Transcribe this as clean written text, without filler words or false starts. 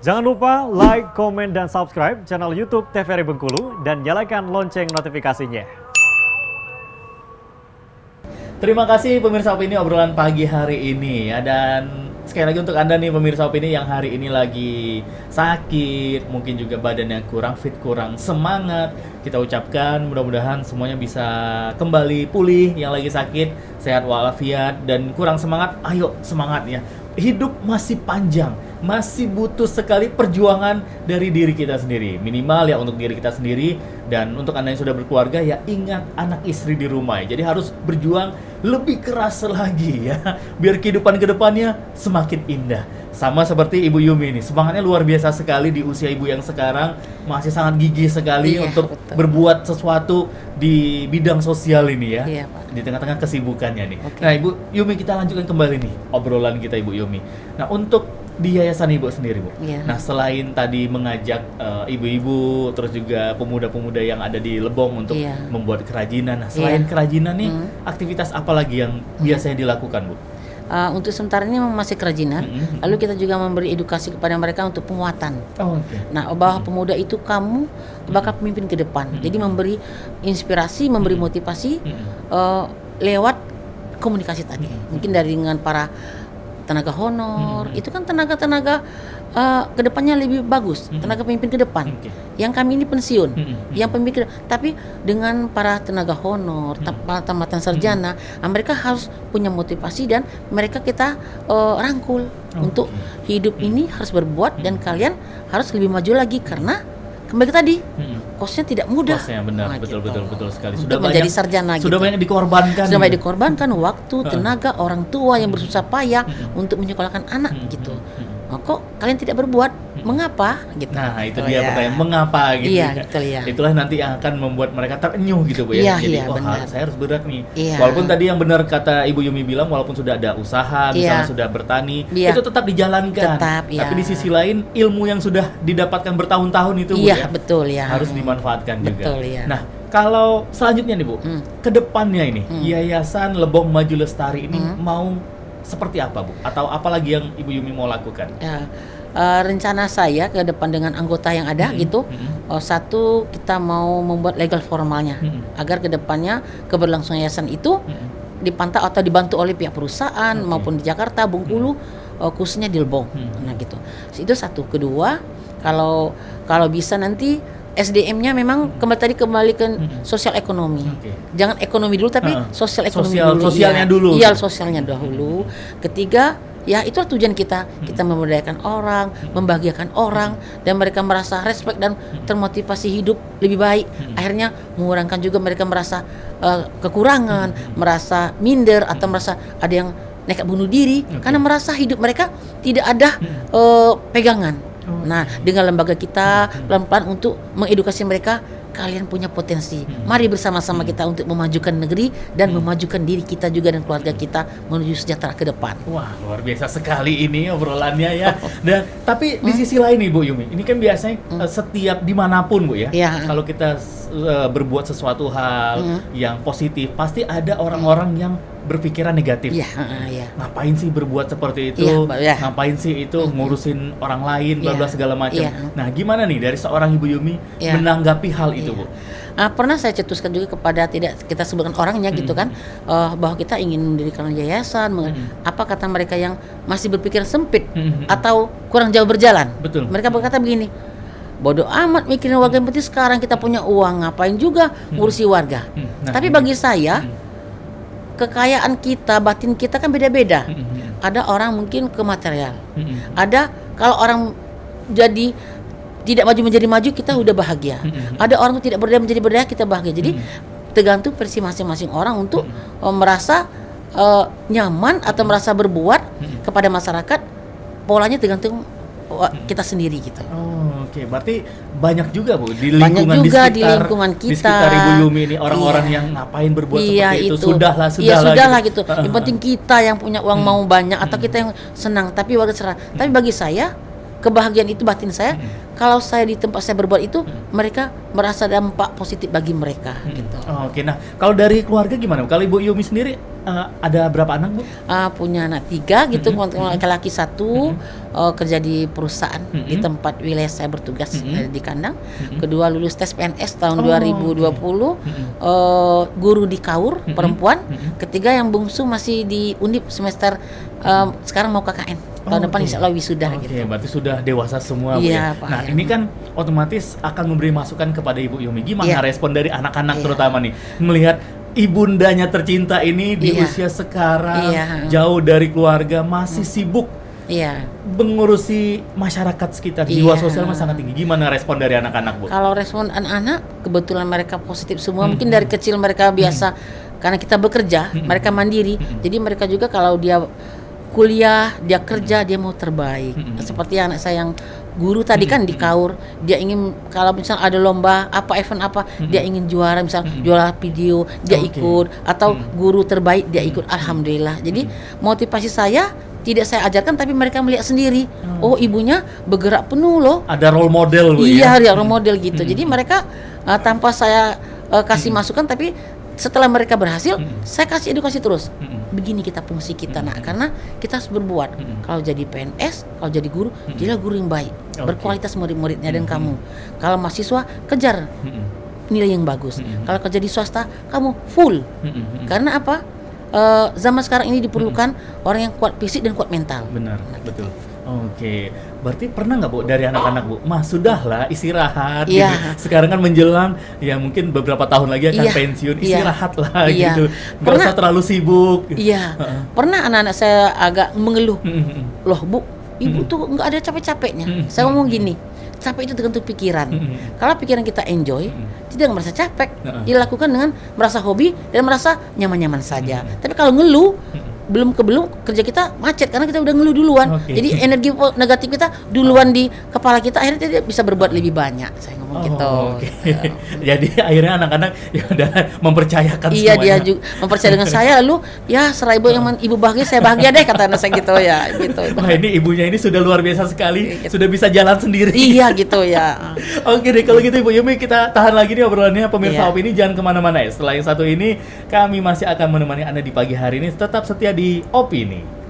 Jangan lupa like, komen, dan subscribe channel YouTube TVRI Bengkulu dan nyalakan lonceng notifikasinya. Terima kasih pemirsa Opini obrolan pagi hari ini ya, dan sekali lagi untuk Anda nih pemirsa Opini yang hari ini lagi sakit, mungkin juga badannya kurang fit, kurang semangat, kita ucapkan mudah-mudahan semuanya bisa kembali pulih. Yang lagi sakit sehat walafiat dan kurang semangat, ayo semangat ya. Hidup masih panjang, masih butuh sekali perjuangan dari diri kita sendiri. Minimal ya untuk diri kita sendiri, dan untuk Anda yang sudah berkeluarga ya ingat anak istri di rumah ya. Jadi harus berjuang lebih keras lagi ya, biar kehidupan kedepannya semakin indah. Sama seperti Ibu Yumi ini, semangatnya luar biasa sekali di usia Ibu yang sekarang masih sangat gigih sekali untuk betul. berbuat sesuatu di bidang sosial ini ya. Iya, Pak. Di tengah-tengah kesibukannya nih. Oke. Nah, Ibu Yumi, kita lanjutkan kembali nih obrolan kita Ibu Yumi. Nah, untuk di yayasan Ibu sendiri, Bu. Iya. Nah, selain tadi mengajak ibu-ibu, terus juga pemuda-pemuda yang ada di Lebong untuk Iya. membuat kerajinan. Nah, selain Iya. kerajinan nih, aktivitas apa lagi yang biasanya dilakukan, Bu? Untuk sementara ini memang masih kerajinan. Lalu kita juga memberi edukasi kepada mereka untuk penguatan. Oh, oke. Nah, bahwa pemuda itu kamu bakal pemimpin ke depan. Jadi memberi inspirasi, memberi motivasi lewat komunikasi tadi. Mungkin dari dengan para tenaga honor, itu kan tenaga-tenaga kedepannya lebih bagus, tenaga pemimpin ke depan. Oke. Yang kami ini pensiun, yang pemimpin, tapi dengan para tenaga honor, tamatan sarjana, mereka harus punya motivasi dan mereka kita rangkul untuk hidup ini harus berbuat dan kalian harus lebih maju lagi karena kembali ke tadi, kosnya tidak mudah. Kosnya benar, Nah, betul gitu. betul sekali. Untuk menjadi sarjana sudah gitu. banyak dikorbankan. Sudah banyak gitu. dikorbankan waktu, tenaga, orang tua yang bersusah payah untuk menyekolahkan anak gitu. Oh, kok kalian tidak berbuat? Mengapa? Gitu. Nah, itu Oh, dia ya. pertanyaan mengapa gitu. Iya, ya. betul ya. Itulah nanti yang akan membuat mereka terenyuh gitu, Bu ya. Iya, Jadi, iya, oh, benar. saya harus bergerak nih. Iya. Walaupun tadi yang benar kata Ibu Yumi bilang, walaupun sudah ada usaha, misalnya Iya. sudah bertani, Iya. itu tetap dijalankan. Tetap, iya. Tapi di sisi lain, ilmu yang sudah didapatkan bertahun-tahun itu, Bu Iya, ya, betul ya. harus dimanfaatkan juga. Betul, ya. Nah, kalau selanjutnya nih, Bu, ke depannya ini, Yayasan Lebong Maju Lestari ini mau seperti apa, Bu? Atau apalagi yang Ibu Yumi mau lakukan? Ya, rencana saya ke depan dengan anggota yang ada gitu, satu kita mau membuat legal formalnya agar ke depannya keberlangsungan yayasan itu dipantau atau dibantu oleh pihak perusahaan maupun di Jakarta, Bengkulu, khususnya di Lebong. Nah gitu. Itu satu. Kedua, kalau bisa nanti SDM-nya memang kembali ke sosial ekonomi. Oke. Jangan ekonomi dulu tapi sosial ekonomi Sosial- dulu. sosialnya Iya. dulu. Iya, sosialnya dahulu. Ketiga, ya itulah tujuan kita. Kita memberdayakan orang, membahagiakan orang, dan mereka merasa respect dan termotivasi hidup lebih baik. Akhirnya mengurangkan juga mereka merasa kekurangan, merasa minder atau merasa ada yang nekat bunuh diri karena merasa hidup mereka tidak ada pegangan. Nah, dengan lembaga kita pelan-pelan untuk mengedukasi mereka, kalian punya potensi. Mari bersama-sama kita untuk memajukan negeri dan memajukan diri kita juga dan keluarga kita menuju sejahtera ke depan. Wah, luar biasa sekali ini obrolannya ya. Dan tapi di sisi lain nih, Bu Yumi, ini kan biasanya setiap dimanapun, Bu ya. Iya. Kalau kita berbuat sesuatu hal yang positif, pasti ada orang-orang yang berpikiran negatif. Iya, iya. Ngapain sih berbuat seperti itu? Iya, iya. Ngapain sih itu ngurusin orang lain, bla bla Iya, segala macam. iya. Nah, gimana nih dari seorang Ibu Yumi Iya. menanggapi hal itu, Bu? Pernah saya cetuskan juga kepada tidak kita sebutkan orangnya gitu kan, bahwa kita ingin mendirikan yayasan. Apa kata mereka yang masih berpikir sempit atau kurang jauh berjalan? Betul. Mereka berkata begini, bodoh amat mikirin warga, yang penting sekarang kita punya uang, ngapain juga ngurusi warga. Nah, Tapi bagi saya kekayaan kita, batin kita kan beda-beda. Ada orang mungkin ke material. Ada kalau orang jadi tidak maju menjadi maju, kita udah bahagia. Ada orang tuh tidak berdaya menjadi berdaya, kita bahagia. Jadi tergantung versi masing-masing orang untuk merasa nyaman atau merasa berbuat kepada masyarakat. Polanya tergantung kita sendiri gitu. Oh, oke. Berarti banyak juga, Bu, di Banyak lingkungan juga di di lingkungan di kita. sekitar Ibu Yumi ini orang-orang Iya. yang ngapain berbuat Iya, seperti itu. itu. Sudahlah Iya, sudahlah gitu. gitu. Yang penting kita yang punya uang mau banyak atau kita yang senang, tapi warga serah. Tapi bagi saya kebahagiaan itu batin saya kalau saya di tempat saya berbuat itu, mereka merasa dampak positif bagi mereka gitu. Oke, nah kalau dari keluarga gimana? Kalau Ibu Yumi sendiri ada berapa anak, Bu? Punya anak 3 gitu, laki-laki 1 kerja di perusahaan di tempat wilayah saya bertugas di kandang. Kedua lulus tes PNS tahun 2020, guru di KAUR perempuan. Ketiga yang bungsu masih di Undip semester sekarang mau KKN. Tahun depan insya Allah wisuda Oke, gitu. berarti sudah dewasa semua, Bu, Iya, ya. Pak, Nah, ya. ini kan otomatis akan memberi masukan kepada Ibu Yumi. Gimana Iya. respon dari anak-anak Iya. terutama nih melihat ibundanya tercinta ini di Iya. usia sekarang Iya. jauh dari keluarga, masih sibuk Iya. mengurusi masyarakat sekitar. Iya. Jiwa sosial masih sangat tinggi. Gimana respon dari anak-anak, Bu? Kalau respon anak-anak, kebetulan mereka positif semua. Mungkin dari kecil mereka biasa, karena kita bekerja, mereka mandiri. Jadi mereka juga kalau dia kuliah, dia kerja, dia mau terbaik. Seperti anak saya yang guru tadi kan di KAUR, dia ingin kalau misal ada lomba apa event apa, dia ingin juara, misal juara video, dia Oke. ikut, atau guru terbaik dia ikut. Alhamdulillah. Jadi motivasi saya tidak saya ajarkan, tapi mereka melihat sendiri. Oh, ibunya bergerak penuh loh. Ada role model, Bu, Iya, ya? dia role model gitu. Jadi mereka tanpa saya kasih masukan, tapi setelah mereka berhasil, saya kasih edukasi terus. Begini kita fungsi kita, nak, karena kita harus berbuat. Kalau jadi PNS, kalau jadi guru, jadilah guru yang baik, Oke. berkualitas murid-muridnya dan kamu. Kalau mahasiswa, kejar nilai yang bagus. Kalau kerja di swasta, kamu full. Karena apa? Zaman sekarang ini diperlukan orang yang kuat fisik dan kuat mental. Benar, betul. Oke, berarti pernah nggak, Bu, dari anak-anak, Bu, Mas sudahlah istirahat Iya. gitu. Sekarang kan menjelang ya mungkin beberapa tahun lagi akan Iya. pensiun, Iya. istirahatlah Iya. gitu. Nggak Pernah. usah terlalu sibuk. Iya, pernah anak-anak saya agak mengeluh. Loh, Bu, ibu tuh nggak ada capek-capeknya. Saya ngomong gini, capek itu tergantung pikiran. Kalau pikiran kita enjoy, tidak merasa capek. Dilakukan dengan merasa hobi dan merasa nyaman-nyaman saja. Tapi kalau ngeluh, belum kerja kita macet karena kita udah ngeluh duluan. Oke. Jadi energi negatif kita duluan di kepala kita, akhirnya dia bisa berbuat lebih banyak. Saya ngomong gitu. Oke. Jadi akhirnya anak-anak ya udah mempercayakan Iya, dia semuanya. juga mempercaya dengan saya, lalu ya setelah ibu bahagia, saya bahagia deh, kata anak saya gitu ya, gitu. Wah, ini ibunya ini sudah luar biasa sekali, Gitu. sudah bisa jalan sendiri. Iya gitu ya. Oke deh, kalau gitu Ibu Yumi, kita tahan lagi nih obrolannya. Pemirsa Iya. Opini, jangan kemana-mana ya. Setelah yang satu ini, kami masih akan menemani Anda di pagi hari ini. Tetap setia di Opini.